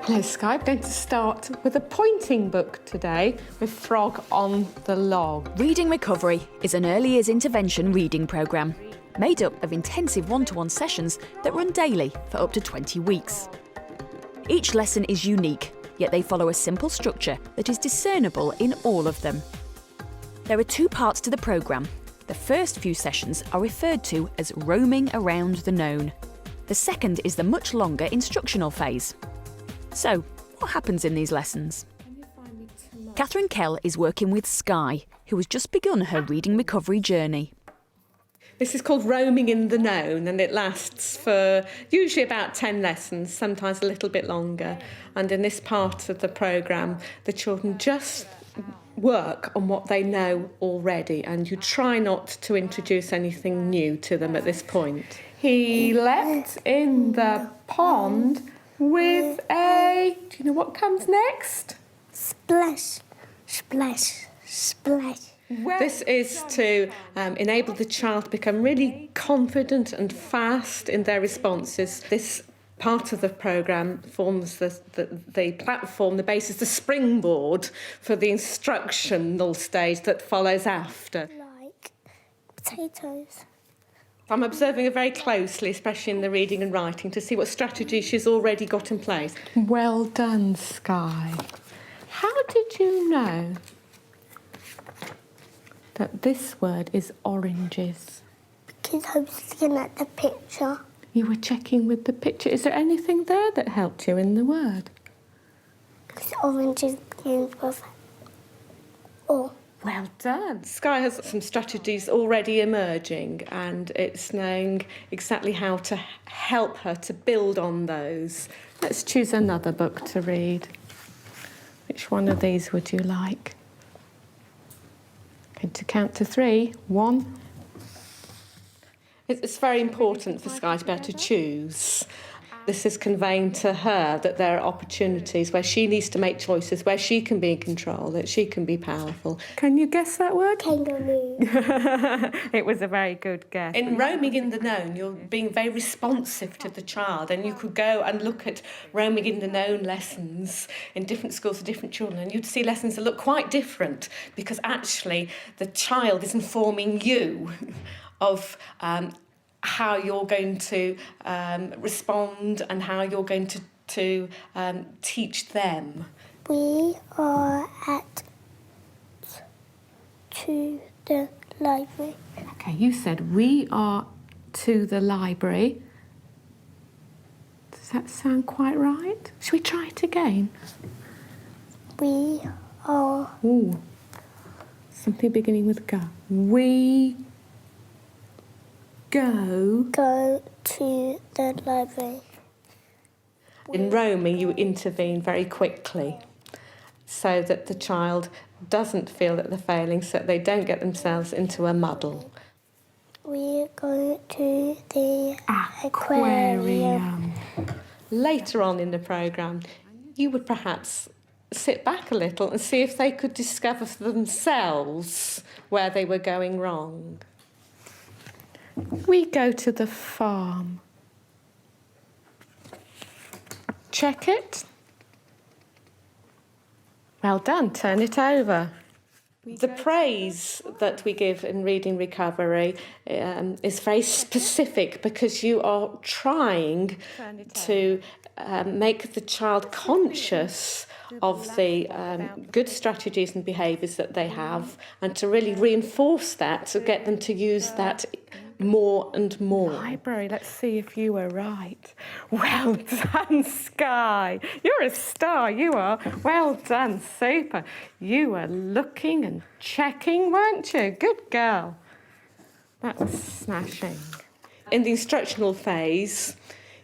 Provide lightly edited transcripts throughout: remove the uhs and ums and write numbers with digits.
Hello, Sky. I'm going to start with a pointing book today with Frog on the Log. Reading Recovery is an early years intervention reading programme made up of intensive one-to-one sessions that run daily for up to 20 weeks. Each lesson is unique, yet they follow a simple structure that is discernible in all of them. There are two parts to the programme. The first few sessions are referred to as roaming around the known. The second is the much longer instructional phase. So, what happens in these lessons? Catherine Kell is working with Sky, who has just begun her reading recovery journey. This is called Roaming in the Known, and it lasts for usually about 10 lessons, sometimes a little bit longer. And in this part of the programme, the children just work on what they know already, and you try not to introduce anything new to them at this point. He leapt in the pond with a... Do you know what comes next? Splash, splash, splash. This is to enable the child to become really confident and fast in their responses. This part of the programme forms the platform, the basis, the springboard for the instructional stage that follows after. Like potatoes. I'm observing her very closely, especially in the reading and writing, to see what strategy she's already got in place. Well done, Sky. How did you know that this word is oranges? Because I was looking at the picture. You were checking with the picture. Is there anything there that helped you in the word? Because oranges begins with O. Well done. Sky has some strategies already emerging, and it's knowing exactly how to help her to build on those. Let's choose another book to read. Which one of these would you like? Going to count to 3. 1. It's very important for Sky to be able to choose. This is conveying to her that there are opportunities where she needs to make choices, where she can be in control, that she can be powerful. Can you guess that word? Kangaroo. It was a very good guess. In Roaming in the Known, you're being very responsive to the child, and you could go and look at Roaming in the Known lessons in different schools for different children, and you'd see lessons that look quite different because actually the child is informing you of how you're going to respond and how you're going to teach them. We are to the library. OK, you said we are to the library. Does that sound quite right? Shall we try it again? We are... Ooh, something beginning with go. We... Go to the library. In roaming, you intervene very quickly so that the child doesn't feel that they're failing, so that they don't get themselves into a muddle. We go to the aquarium. Later on in the programme, you would perhaps sit back a little and see if they could discover for themselves where they were going wrong. We go to the farm. Check it. Well done, turn it over. The praise that we give in Reading Recovery is very specific because you are trying to make the child conscious of the good strategies and behaviours that they have, and to really reinforce that, to get them to use that more and more. Library, let's see if you were right. Well done, Sky. You're a star, you are. Well done, super. You were looking and checking, weren't you? Good girl. That was smashing. In the instructional phase,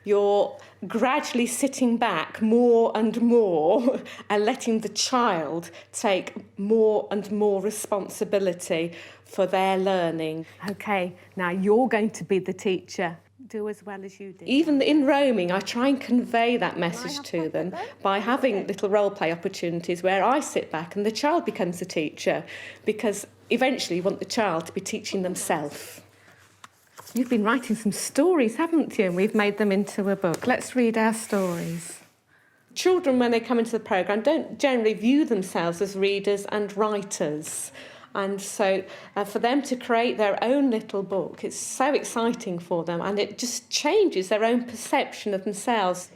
you're gradually sitting back more and more and letting the child take more and more responsibility for their learning. OK, now you're going to be the teacher. Do as well as you did. Even in roaming, I try and convey that message to them by having little role-play opportunities where I sit back and the child becomes the teacher, because eventually you want the child to be teaching themselves. You've been writing some stories, haven't you? And we've made them into a book. Let's read our stories. Children, when they come into the programme, don't generally view themselves as readers and writers. And so for them to create their own little book, it's so exciting for them, and it just changes their own perception of themselves.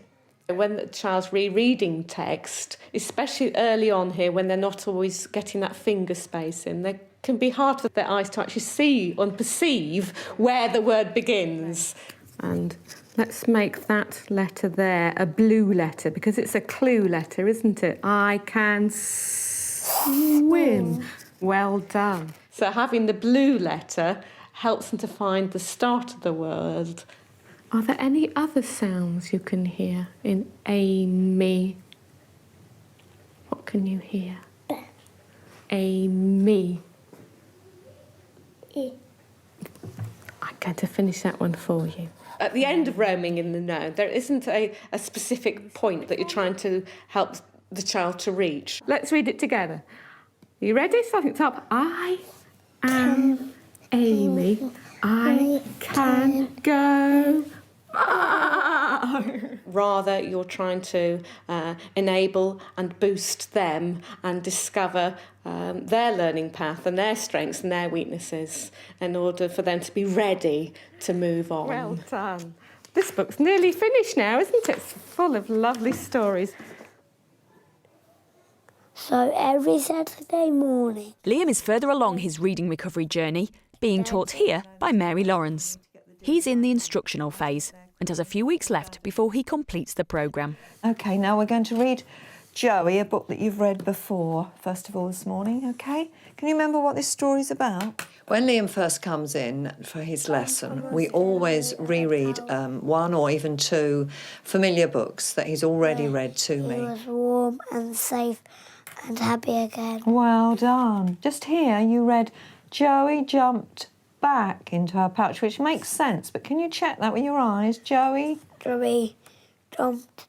When the child's rereading text, especially early on here, when they're not always getting that finger space in, they can be hard for their eyes to actually see and perceive where the word begins. And let's make that letter there a blue letter, because it's a clue letter, isn't it? I can swim. Well done. So having the blue letter helps them to find the start of the word. Are there any other sounds you can hear in Amy? What can you hear? Amy. E. I'm going to finish that one for you. At the end of roaming in the know, there isn't a specific point that you're trying to help the child to reach. Let's read it together. Are you ready? Starting at the top. I am Amy. I can go. Rather, you're trying to enable and boost them and discover their learning path and their strengths and their weaknesses in order for them to be ready to move on. Well done. This book's nearly finished now, isn't it? It's full of lovely stories. So every Saturday morning. Liam is further along his reading recovery journey, being taught here by Mary Lawrence. He's in the instructional phase and has a few weeks left before he completes the programme. OK, now we're going to read Joey, a book that you've read before, first of all this morning, OK? Can you remember what this story's about? When Liam first comes in for his lesson, we always reread one or even two familiar books that he's already read to He me. was warm and safe and happy again. Well done. Just here you read Joey jumped back into her pouch, which makes sense, but can you check that with your eyes? Joey? Joey jumped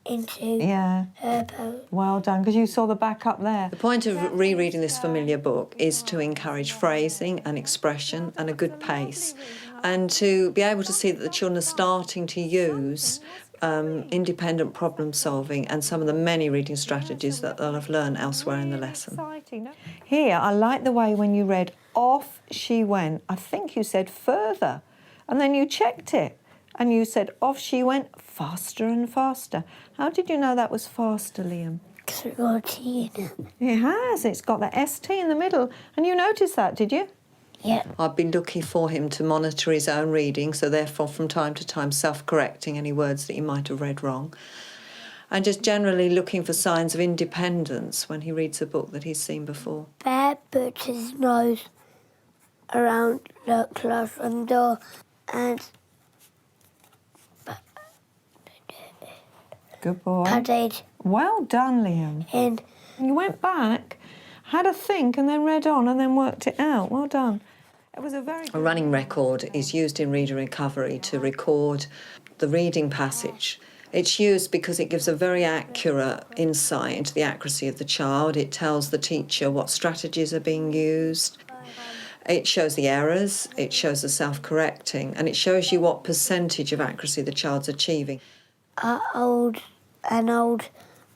into her boat. Well done, because you saw the back up there. The point of rereading this familiar book is to encourage phrasing and expression and a good pace, and to be able to see that the children are starting to use independent problem solving and some of the many reading strategies that they'll have learned elsewhere in the lesson. Here, I like the way when you read off she went, I think you said further, and then you checked it and you said off she went faster and faster. How did you know that was faster, Liam? Because it got a T in it. It has, it's got the ST in the middle, and you noticed that, did you? Yeah. I've been looking for him to monitor his own reading, so therefore from time to time self-correcting any words that he might have read wrong, and just generally looking for signs of independence when he reads a book that he's seen before. Bear puts his nose around the classroom door and Good boy. patted Well done, Liam. in. You went back, had a think, and then read on and then worked it out. Well done. It was a very A running record is used in reader recovery to record the reading passage. It's used because it gives a very accurate insight into the accuracy of the child. It tells the teacher what strategies are being used. It shows the errors, it shows the self-correcting, and it shows you what percentage of accuracy the child's achieving. An old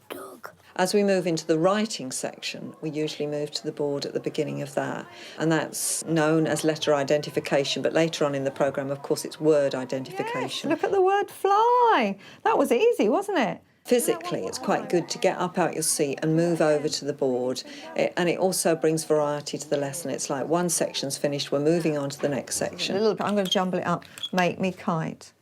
dog. As we move into the writing section, we usually move to the board at the beginning of that, and that's known as letter identification, but later on in the programme, of course, it's word identification. Look at the word fly. That was easy, wasn't it? Physically, it's quite good to get up out your seat and move over to the board, and it also brings variety to the lesson. It's like one section's finished, we're moving on to the next section. A little bit. I'm going to jumble it up. Make me kite.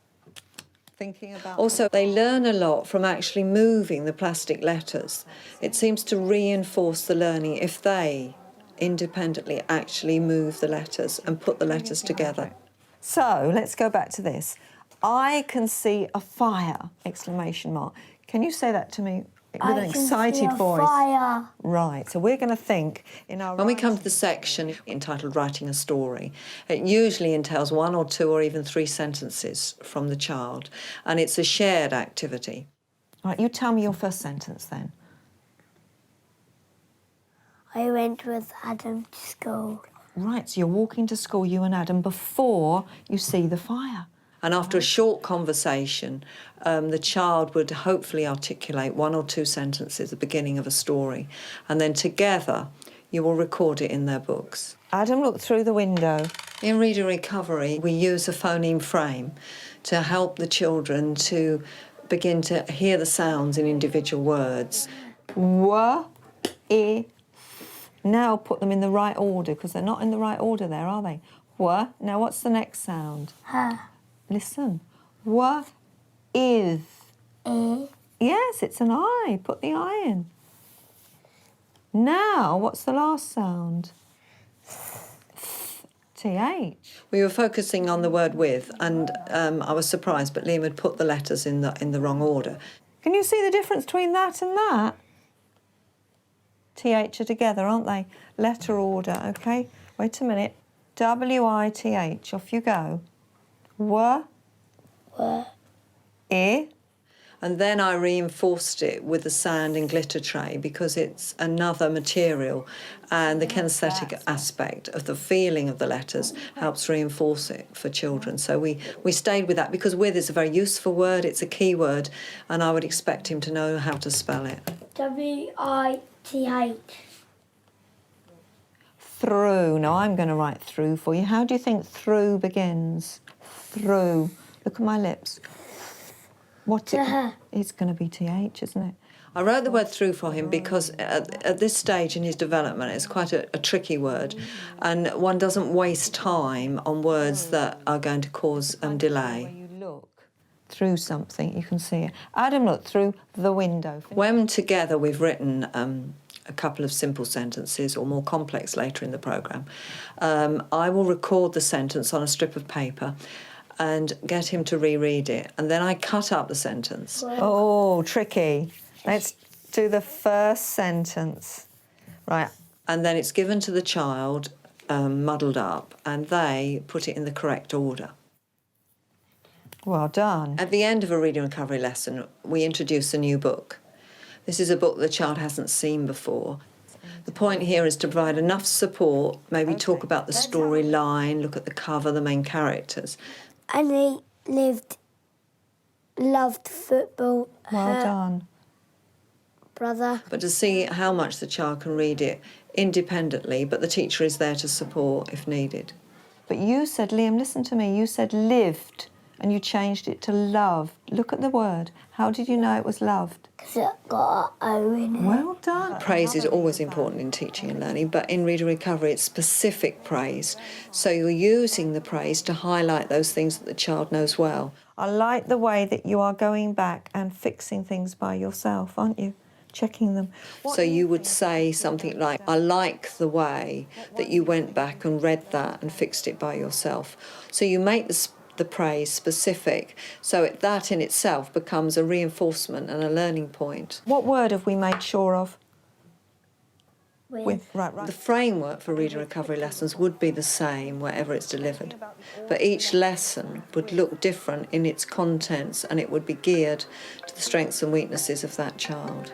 Thinking about... Also, they learn a lot from actually moving the plastic letters. It seems to reinforce the learning if they independently actually move the letters and put the letters together. So, let's go back to this. I can see a fire! Exclamation mark. Can you say that to me with an excited voice? Fire. Right, so we're going to think in our... When we come to the section entitled Writing a Story, it usually entails 1 or 2 or even 3 sentences from the child, and it's a shared activity. Right, you tell me your first sentence then. I went with Adam to school. Right, so you're walking to school, you and Adam, before you see the fire. And after a short conversation, the child would hopefully articulate 1 or 2 sentences at the beginning of a story. And then together, you will record it in their books. Adam looked through the window. In reading recovery, we use a phoneme frame to help the children to begin to hear the sounds in individual words. W, I. Now put them in the right order, because they're not in the right order there, are they? W. Now what's the next sound? Listen. W, is. Yes, it's an I. Put the I in. Now, what's the last sound? TH. We were focusing on the word with, and I was surprised, but Liam had put the letters in the wrong order. Can you see the difference between that and that? TH are together, aren't they? Letter order, OK? Wait a minute. W-I-T-H, off you go. W. I. And then I reinforced it with the sand and glitter tray because it's another material, and the kinesthetic aspect of the feeling of the letters helps reinforce it for children. So we stayed with that because with is a very useful word, it's a key word, and I would expect him to know how to spell it. W-I-T-H. Through. Now I'm going to write through for you. How do you think through begins? Through. Look at my lips. What it's going to be TH, isn't it? I wrote the word through for him because at this stage in his development it's quite a tricky word, and one doesn't waste time on words that are going to cause delay. When you look through something, you can see it. Adam looked through the window. When together we've written a couple of simple sentences or more complex later in the programme, I will record the sentence on a strip of paper and get him to reread it, and then I cut up the sentence. Oh, tricky. Let's do the first sentence. Right. And then it's given to the child, muddled up, and they put it in the correct order. Well done. At the end of a reading recovery lesson, we introduce a new book. This is a book the child hasn't seen before. The point here is to provide enough support, maybe talk about the storyline, look at the cover, the main characters. And he loved football. Well done. Brother. But to see how much the child can read it independently, but the teacher is there to support if needed. But you said, Liam, listen to me, you said lived and you changed it to loved. Look at the word. How did you know it was loved? Because it got an O in it. Well done. Praise is always important in teaching and learning, but in reading recovery it's specific praise. So you're using the praise to highlight those things that the child knows well. I like the way that you are going back and fixing things by yourself, aren't you? Checking them. So you would say something like, I like the way that you went back and read that and fixed it by yourself. So you make the praise specific, so that in itself becomes a reinforcement and a learning point. What word have we made sure of? With. Right. The framework for reading recovery lessons would be the same wherever it's delivered, but each lesson would look different in its contents and it would be geared to the strengths and weaknesses of that child.